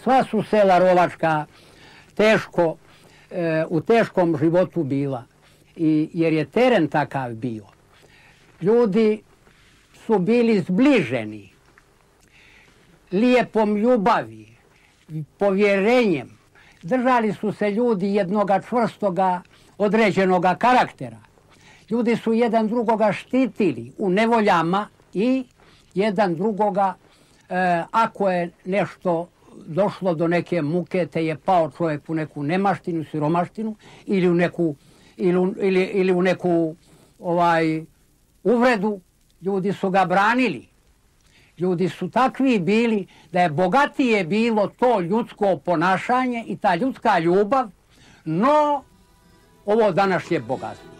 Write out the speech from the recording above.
sva su sela rovačka u teškom životu bila. Jer je teren takav bio. Ljudi su bili zbliženi lijepom ljubavi, povjerenjem. Držali su se ljudi jednoga čvrstoga, određenoga karaktera. Ljudi su jedan drugoga štitili u nevoljama i jedan drugoga, ako je nešto došlo do neke muke, te je pao čovjek u neku nemaštinu, siromaštinu ili u neku uvredu, ljudi su ga branili. Ljudi su takvi bili da je bogatije bilo to ljudsko ponašanje i ta ljudska ljubav, no ovo današnje bogatstvo.